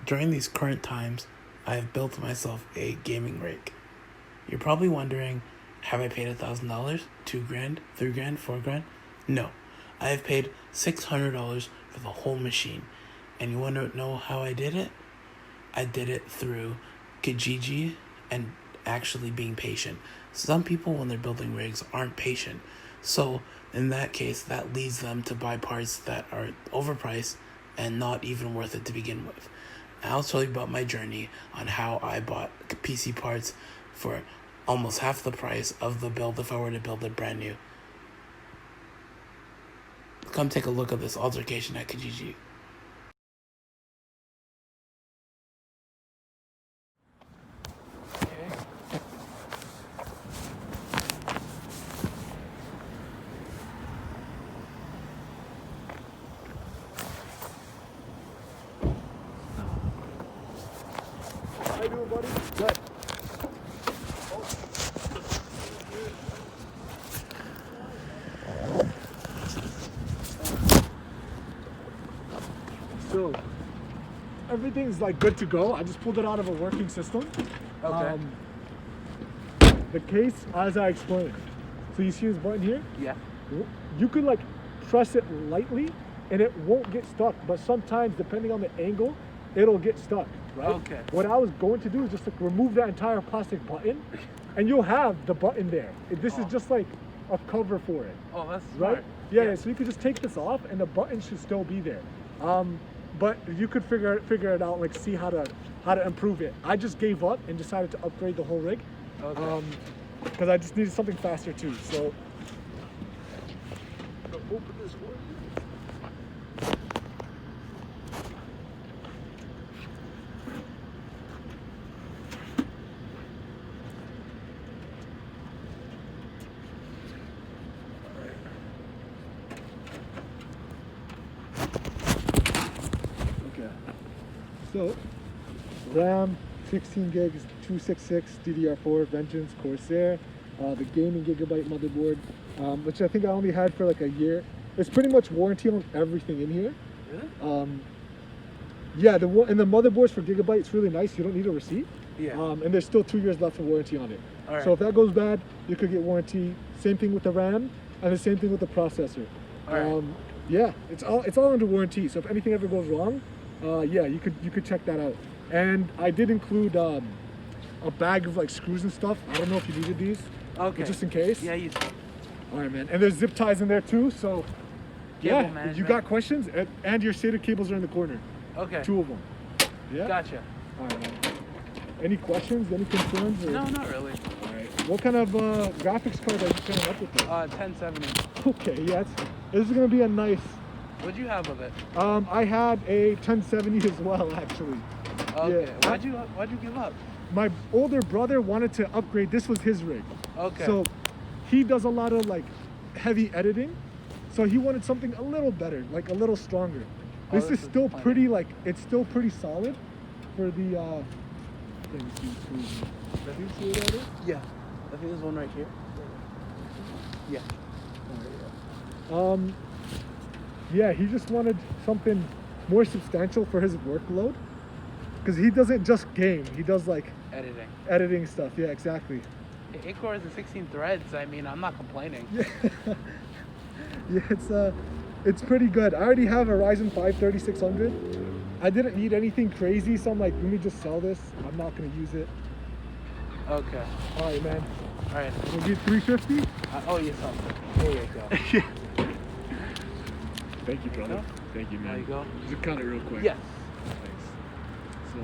During these current times, I have built myself a gaming rig. You're probably wondering, have I paid $1,000, $2,000, $3,000, $4,000? No, I have paid $600 for the whole machine. And you want to know how I did it? I did it through Kijiji and actually being patient. Some people, when they're building rigs, aren't patient. So, in that case, that leads them to buy parts that are overpriced and not even worth it to begin with. I'll tell you about my journey on how I bought PC parts for almost half the price of the build if I were to build it brand new. Come take a look at this altercation at Kijiji. How you doing, buddy? Good. So, everything's like good to go. I just pulled it out of a working system. Okay. The case, as I explained. So you see this button here? Yeah. You could like press it lightly and it won't get stuck. But sometimes, depending on the angle, it'll get stuck, right? Okay. What I was going to do is just like remove that entire plastic button and you'll have the button there. This is just like a cover for it. Oh, that's Right? smart. Yeah, so you could just take this off and the button should still be there. But you could figure it out, like see how to improve it. I just gave up and decided to upgrade the whole rig. Okay. Because I just needed something faster too. So open this one. Okay. So RAM 16 gigs, 266 DDR4 Vengeance Corsair, the gaming gigabyte motherboard, which I think I only had for like a year. It's pretty much warranty on everything in here. Really? Yeah, and the motherboards for gigabyte, it's really nice. You don't need a receipt. Yeah. And there's still 2 years left of warranty on it. All right. So if that goes bad, you could get warranty. Same thing with the RAM, and the same thing with the processor. All right. Yeah, it's all under warranty. So if anything ever goes wrong, yeah, you could check that out. And I did include a bag of like screws and stuff. I don't know if you needed these. Okay. But just in case. Yeah, you All right, man. And there's zip ties in there too. So Cable yeah, if you management. got questions, and your SATA cables are in the corner. Okay. 2 of them. Yeah. Gotcha. All right, man. Any questions? Any concerns? Or? No, not really. All right. What kind of graphics card are you coming up with? There? 1070. Okay, yes. This is gonna be a nice. What'd you have with it? I had a 1070 as well, actually. Okay. Yeah. Why'd you give up? My older brother wanted to upgrade. This was his rig. Okay. So he does a lot of like heavy editing. So he wanted something a little better, like a little stronger. Oh, This is still plenty. pretty, like, it's still pretty solid for the, let me see, do you see what that is? Yeah. I think there's one right here. Yeah. Yeah, he just wanted something more substantial for his workload. Because he doesn't just game, he does like Editing. editing stuff. Yeah, exactly. 8 cores and 16 threads. I mean, I'm not complaining. Yeah, yeah, it's pretty good. I already have a Ryzen 5 3600. I didn't need anything crazy, so I'm like, let me just sell this. I'm not gonna use it. Okay. All right, man. All right. We'll get 350. Oh, yes. There you go. Yeah. Thank you, brother. go. Thank you, man. There you go. Just cut it real quick. Yes. Thanks. So.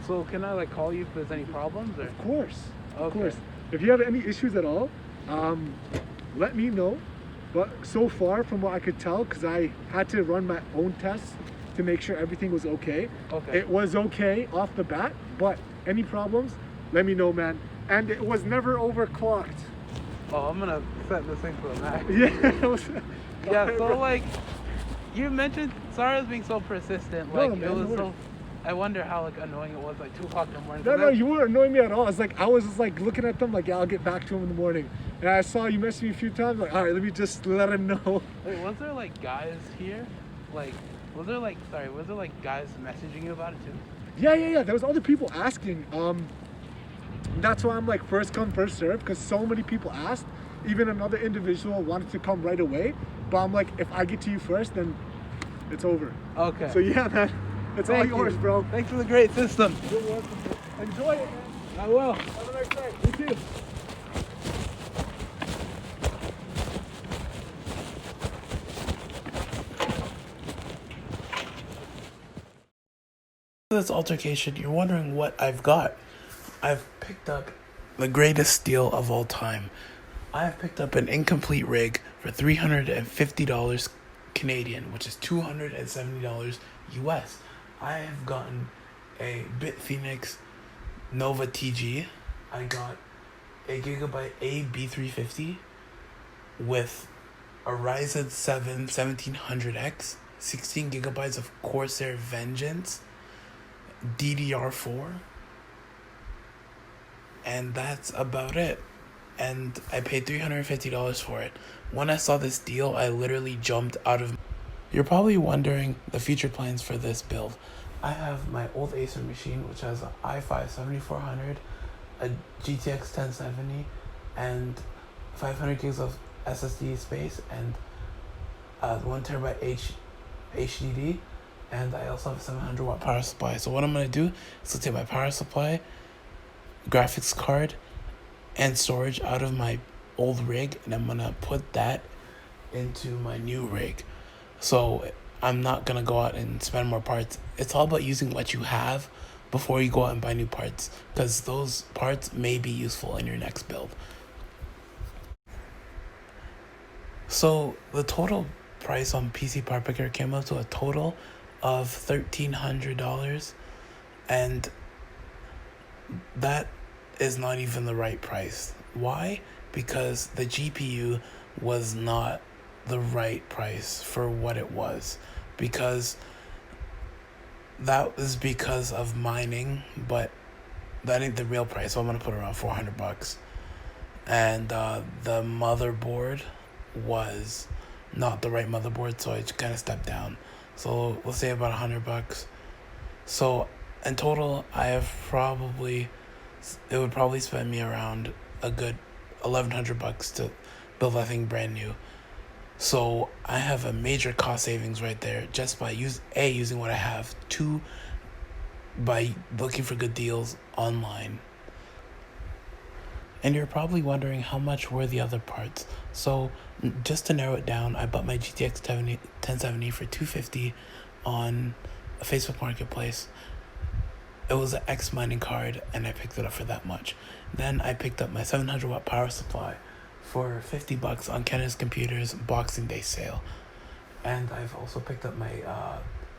So can I like call you if there's any problems or? Of course. Of Okay. course. If you have any issues at all, let me know. But so far, from what I could tell, because I had to run my own tests to make sure everything was okay. Okay. It was okay off the bat, but any problems, let me know, man. And it was never overclocked. Oh, I'm gonna set this thing to the max. Yeah. Yeah, so like, you mentioned sorry I was being so persistent. No, Like man, it was no so. I wonder how like annoying it was, like 2 o'clock in the morning. No, you weren't annoying me at all. It's like I was just like looking at them, like, yeah, I'll get back to him in the morning. And I saw you message me a few times, like, all right, let me just let him know. Wait, was there like guys here? Like, was there like guys messaging you about it too? Yeah. There was other people asking. That's why I'm like first come, first serve, because so many people asked. Even another individual wanted to come right away, but I'm like, if I get to you first, then it's over. Okay. So yeah, man, it's all Thank yours, you. bro. Thanks for the great system. You're welcome. Enjoy it, man. I will. Have a nice day. You too. This altercation, you're wondering what I've got. I've picked up the greatest steal of all time. I've picked up an incomplete rig for $350 Canadian, which is $270 US. I have gotten a BitPhoenix Nova TG. I got a Gigabyte AB350 with a Ryzen 7 1700X, 16 gigabytes of Corsair Vengeance, DDR4, and that's about it. And I paid $350 for it. When I saw this deal, I literally jumped out of. You're probably wondering the future plans for this build. I have my old Acer machine, which has an i5 7400, a GTX 1070, and 500 gigs of SSD space, and 1 terabyte HDD, and I also have a 700 watt power supply. So what I'm gonna do is take my power supply, graphics card, and storage out of my old rig, and I'm gonna put that into my new rig. So I'm not gonna go out and spend more parts. It's all about using what you have before you go out and buy new parts, because those parts may be useful in your next build. So the total price on PC Part Picker came up to a total of $1,300, and that is not even the right price. Why? Because the GPU was not the right price for what it was, because that was because of mining, but that ain't the real price. So I'm gonna put around $400, and the motherboard was not the right motherboard, so I just kind of stepped down. So let's say about $100. So in total, it would probably spend me around a good $1,100 to build that thing brand new. So I have a major cost savings right there just by using what I have, 2, by looking for good deals online. And you're probably wondering how much were the other parts. So just to narrow it down, I bought my GTX 1070 for $250 on a Facebook Marketplace. It was an X mining card, and I picked it up for that much. Then I picked up my 700 watt power supply for $50 on Kenneth Computers Boxing Day sale. And I've also picked up my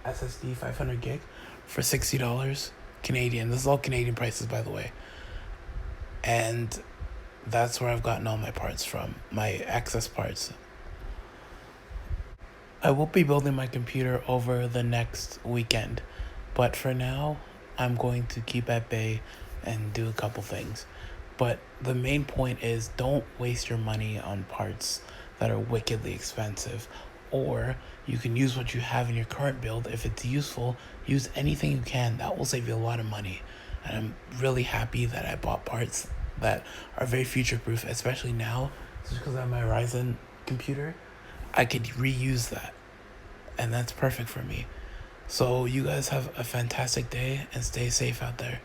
SSD 500 gig for $60 Canadian. This is all Canadian prices, by the way. And that's where I've gotten all my parts from, my excess parts. I will be building my computer over the next weekend, but for now, I'm going to keep at bay and do a couple things. But the main point is, don't waste your money on parts that are wickedly expensive. Or you can use what you have in your current build. If it's useful, use anything you can. That will save you a lot of money. And I'm really happy that I bought parts that are very future-proof, especially now. Just because I have my Ryzen computer, I could reuse that. And that's perfect for me. So you guys have a fantastic day and stay safe out there.